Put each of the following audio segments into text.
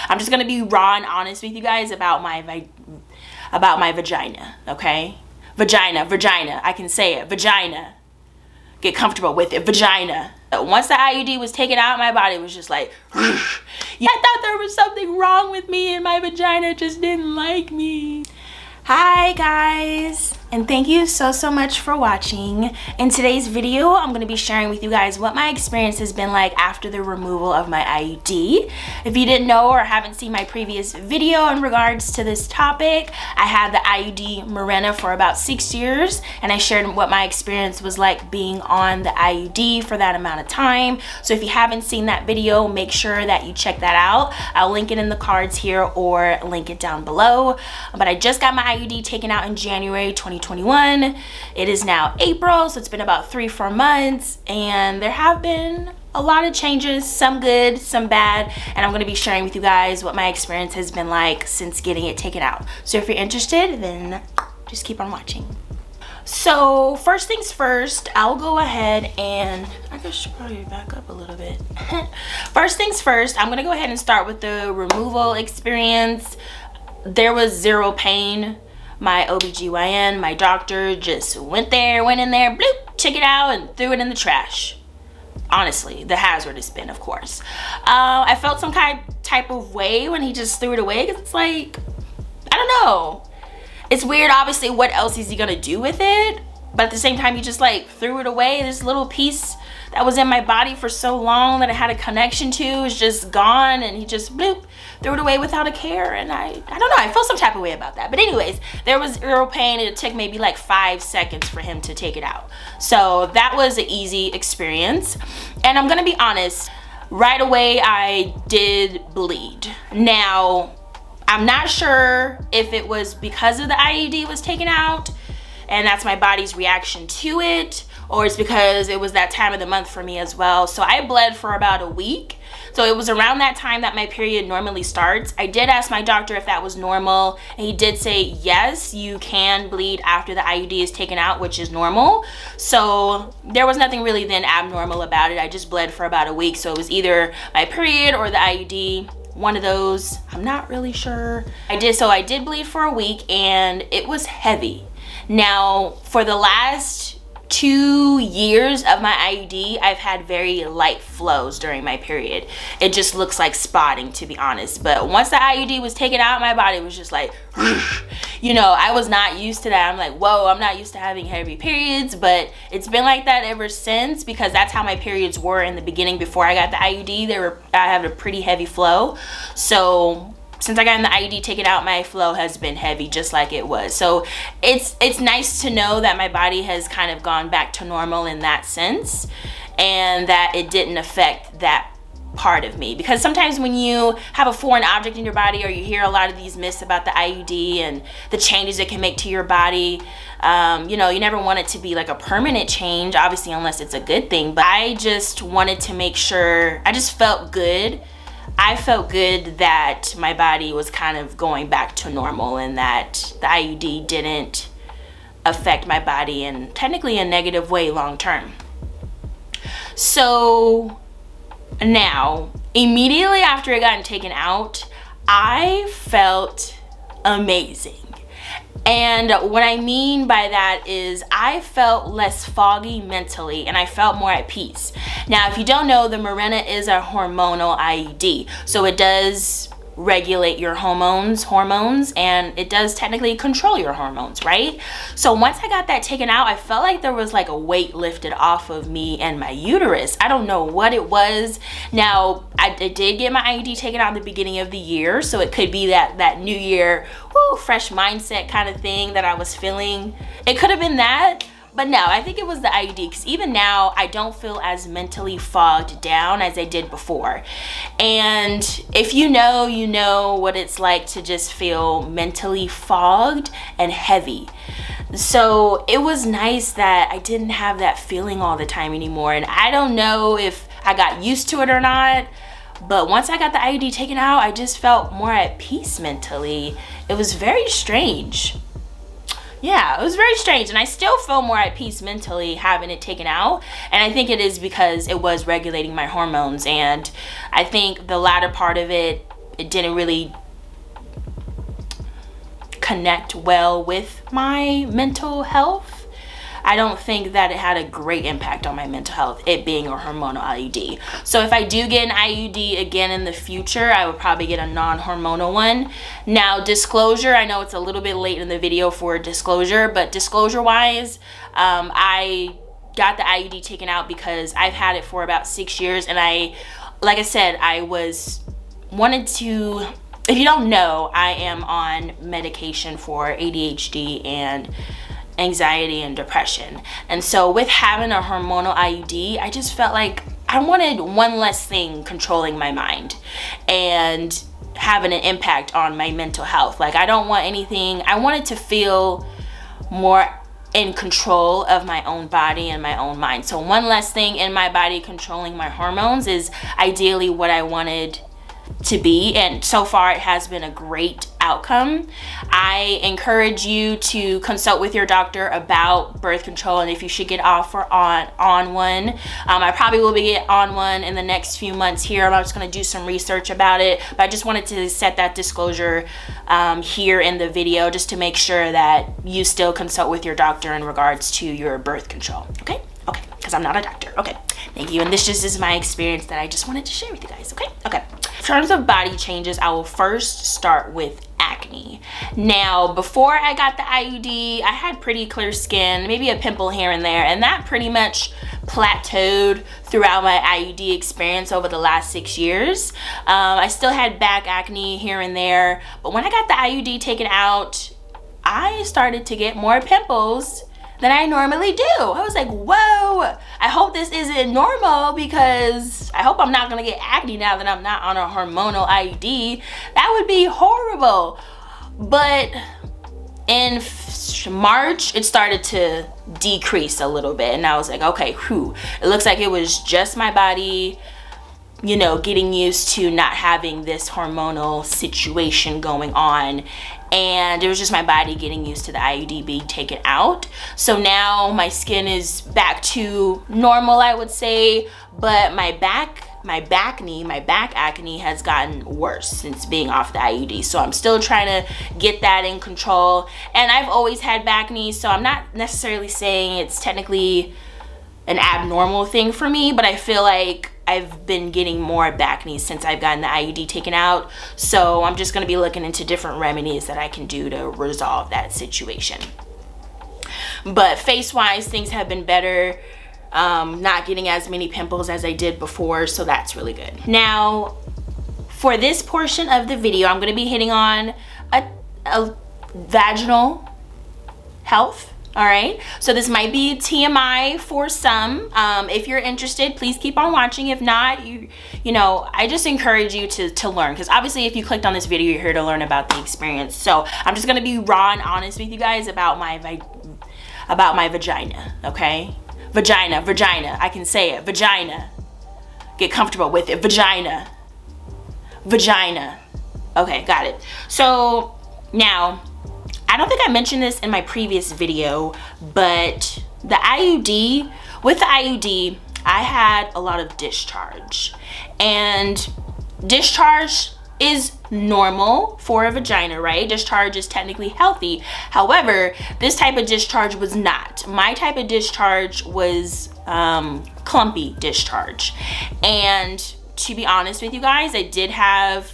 I'm just gonna be raw and honest with you guys about my vagina, okay? Vagina, I can say it, vagina. Get comfortable with it, vagina. Once the IUD was taken out, my body was just like, yeah, I thought there was something wrong with me and my vagina just didn't like me. Hi guys, and thank you so much for watching. In today's video, I'm going to be sharing with you guys what my experience has been like after the removal of my IUD. If you didn't know or haven't seen my previous video in regards to this topic, I had the IUD MIRENA for about 6 years, and I shared what my experience was like being on the IUD for that amount of time. So if you haven't seen that video, make sure that you check that out. I'll link it in the cards here or link it down below. But I just got my IUD taken out in January 2021. It is now April, so it's been about 3-4 months, and there have been a lot of changes, some good, some bad, and I'm going to be sharing with you guys what my experience has been like since getting it taken out. So if you're interested, then just keep on watching. So first things first, I'll go ahead and I should probably back up a little bit. First things first, I'm going to go ahead and start with the removal experience. There was zero pain. My OBGYN, my doctor, just went in there, bloop, took it out and threw it in the trash. Honestly, the hazardous bin, of course. I felt some type of way when he just threw it away, because it's like, I don't know. It's weird, obviously, what else is he gonna do with it? But at the same time, he just like threw it away. This little piece that was in my body for so long that I had a connection to is just gone, and he just bloop, threw it away without a care. And I don't know, I felt some type of way about that. But anyways, there was zero pain, and it took maybe like 5 seconds for him to take it out. So that was an easy experience. And I'm gonna be honest, right away I did bleed. Now, I'm not sure if it was because of the IUD was taken out and that's my body's reaction to it, or it's because it was that time of the month for me as well. So I bled for about a week. So it was around that time that my period normally starts. I did ask my doctor if that was normal, and he did say, yes, you can bleed after the IUD is taken out, which is normal. So there was nothing really then abnormal about it. I just bled for about a week. So it was either my period or the IUD. One of those, I'm not really sure. I did bleed for a week, and it was heavy. Now, for the last 2 years of my IUD, I've had very light flows during my period. It just looks like spotting, to be honest. But once the IUD was taken out, my body was just like, you know, I was not used to that. I'm like, whoa, I'm not used to having heavy periods, but it's been like that ever since, because that's how my periods were in the beginning before I got the IUD. I have a pretty heavy flow. So since I got the IUD taken out, my flow has been heavy, just like it was. So it's nice to know that my body has kind of gone back to normal in that sense, and that it didn't affect that part of me. Because sometimes when you have a foreign object in your body, or you hear a lot of these myths about the IUD and the changes it can make to your body, you know, you never want it to be like a permanent change, obviously, unless it's a good thing. But I just wanted to make sure, I just felt good. I felt good that my body was kind of going back to normal, and that the IUD didn't affect my body in technically a negative way long term. So now, immediately after it got taken out, I felt amazing. And what I mean by that is I felt less foggy mentally, and I felt more at peace. Now, if you don't know, the MIRENA is a hormonal IUD. So it does regulate your hormones, and it does technically control your hormones, right? So once I got that taken out, I felt like there was like a weight lifted off of me and my uterus. I don't know what it was. Now, I did get my IUD taken out in the beginning of the year, so it could be that new year, woo, fresh mindset kind of thing that I was feeling. It could have been that. But no, I think it was the IUD, because even now I don't feel as mentally fogged down as I did before. And if you know, you know what it's like to just feel mentally fogged and heavy. So it was nice that I didn't have that feeling all the time anymore. And I don't know if I got used to it or not, but once I got the IUD taken out, I just felt more at peace mentally. It was very strange. Yeah, it was very strange, and I still feel more at peace mentally having it taken out, and I think it is because it was regulating my hormones. And I think the latter part of it it didn't really connect well with my mental health. I don't think that it had a great impact on my mental health, it being a hormonal IUD. So if I do get an IUD again in the future, I would probably get a non-hormonal one. Now, disclosure, I know it's a little bit late in the video for disclosure, but disclosure wise, I got the IUD taken out because I've had it for about 6 years, and like I said, wanted to, if you don't know, I am on medication for ADHD and anxiety and depression. And so with having a hormonal IUD, I just felt like I wanted one less thing controlling my mind and having an impact on my mental health. Like, I don't want anything, I wanted to feel more in control of my own body and my own mind. So one less thing in my body controlling my hormones is ideally what I wanted to be, and so far it has been a great outcome. I encourage you to consult with your doctor about birth control and if you should get off or on one. I probably will be on one in the next few months here. I'm just going to do some research about it, but I just wanted to set that disclosure here in the video, just to make sure that you still consult with your doctor in regards to your birth control. Okay, because I'm not a doctor. Okay, thank you. And this just is my experience that I just wanted to share with you guys. Okay. In terms of body changes, I will first start with acne. Now, before I got the IUD, I had pretty clear skin, maybe a pimple here and there, and that pretty much plateaued throughout my IUD experience over the last 6 years. I still had back acne here and there, but when I got the IUD taken out, I started to get more pimples than I normally do. I was like, whoa, I hope this isn't normal, because I hope I'm not gonna get acne now that I'm not on a hormonal IUD. That would be horrible. But in March, it started to decrease a little bit, and I was like, okay, it looks like it was just my body, you know, getting used to not having this hormonal situation going on, and it was just my body getting used to the IUD being taken out. So now my skin is back to normal, I would say, but my back acne has gotten worse since being off the IUD. So I'm still trying to get that in control, and I've always had back acne, so I'm not necessarily saying it's technically an abnormal thing for me, but I feel like I've been getting more back acne since I've gotten the IUD taken out. So I'm just gonna be looking into different remedies that I can do to resolve that situation. But face-wise, things have been better. Not getting as many pimples as I did before, so that's really good. Now, for this portion of the video, I'm gonna be hitting on a vaginal health. All right, so this might be TMI for some. If you're interested, please keep on watching. If not, you know, I just encourage you to learn, because obviously if you clicked on this video, you're here to learn about the experience. So I'm just gonna be raw and honest with you guys about my vagina, okay? Vagina, I can say it, vagina. Get comfortable with it, vagina. Okay, got it. So now, I don't think I mentioned this in my previous video, but with the IUD, I had a lot of discharge, and discharge is normal for a vagina, right? Discharge is technically healthy. However, this type of discharge was not. My type of discharge was clumpy discharge, and to be honest with you guys, I did have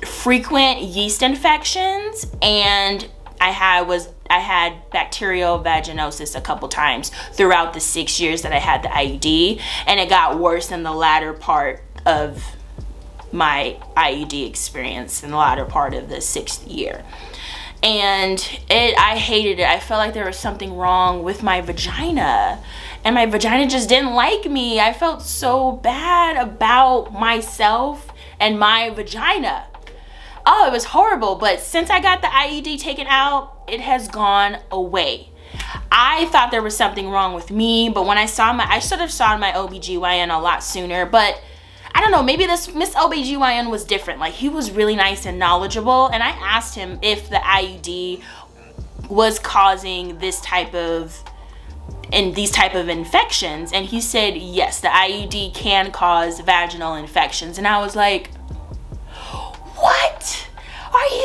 frequent yeast infections, and I had bacterial vaginosis a couple times throughout the 6 years that I had the IUD, and it got worse in the latter part of my IUD experience, in the latter part of the 6th year. And I hated it. I felt like there was something wrong with my vagina, and my vagina just didn't like me. I felt so bad about myself and my vagina. Oh, it was horrible. But since I got the IUD taken out, it has gone away. I thought there was something wrong with me, but when I should have saw my OBGYN a lot sooner, but I don't know, maybe this Miss OBGYN was different. Like, he was really nice and knowledgeable, and I asked him if the IUD was causing these type of infections, and he said yes, the IUD can cause vaginal infections. And I was like,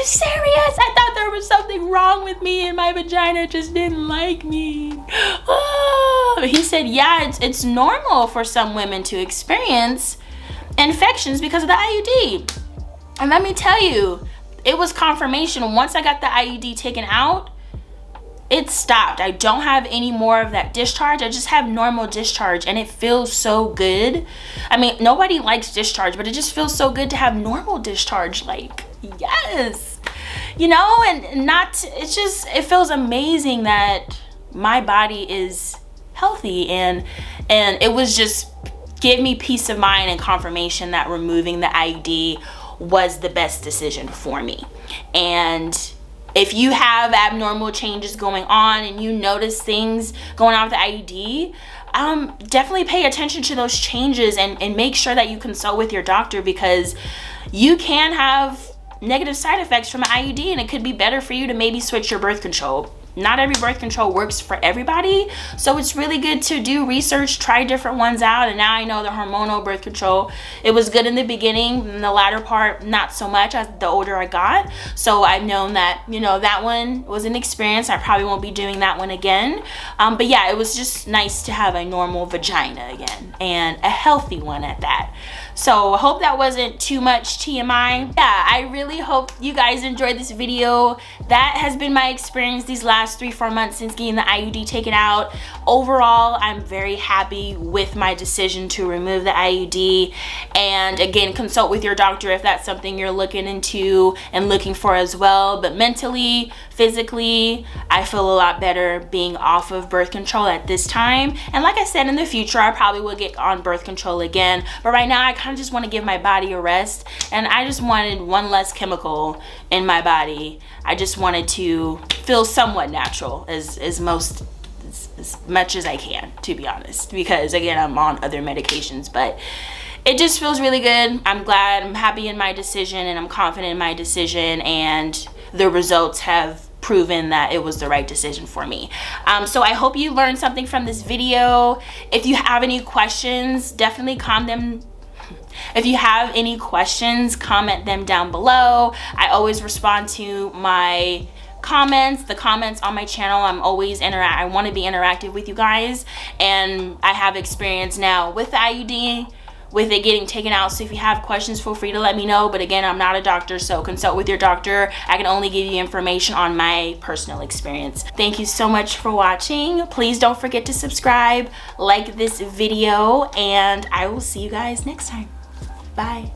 you serious? I thought there was something wrong with me and my vagina just didn't like me. Oh. He said, yeah, it's normal for some women to experience infections because of the IUD. And let me tell you, it was confirmation. Once I got the IUD taken out, it stopped. I don't have any more of that discharge. I just have normal discharge, and it feels so good. I mean, nobody likes discharge, but it just feels so good to have normal discharge. Like, yes, you know, and not, it's just, it feels amazing that my body is healthy, and it was just give me peace of mind and confirmation that removing the IUD was the best decision for me. And if you have abnormal changes going on and you notice things going on with the IUD, definitely pay attention to those changes and make sure that you consult with your doctor, because you can have negative side effects from an IUD, and it could be better for you to maybe switch your birth control. Not every birth control works for everybody, so it's really good to do research, try different ones out. And now I know the hormonal birth control, it was good in the beginning, in the latter part not so much as the older I got. So I've known that, you know, that one was an experience. I probably won't be doing that one again, but yeah, it was just nice to have a normal vagina again, and a healthy one at that. So I hope that wasn't too much TMI. Yeah, I really hope you guys enjoyed this video. That has been my experience these last 3-4 months since getting the IUD taken out. Overall, I'm very happy with my decision to remove the IUD. And again, consult with your doctor if that's something you're looking into and looking for as well. But mentally, physically, I feel a lot better being off of birth control at this time. And like I said, in the future, I probably will get on birth control again. But right now, I kind of just want to give my body a rest, and I just wanted one less chemical in my body. I just wanted to feel somewhat natural as much as I can, to be honest, because again, I'm on other medications, but it just feels really good. I'm glad, I'm happy in my decision, and I'm confident in my decision, and the results have proven that it was the right decision for me. So I hope you learned something from this video. If you have any questions, definitely comment them. If you have any questions, comment them down below. I always respond to my comments, the comments on my channel. I want to be interactive with you guys, and I have experience now with the IUD, with it getting taken out. So if you have questions, feel free to let me know. But again, I'm not a doctor, so consult with your doctor. I can only give you information on my personal experience. Thank you so much for watching. Please don't forget to subscribe, like this video, and I will see you guys next time. Bye.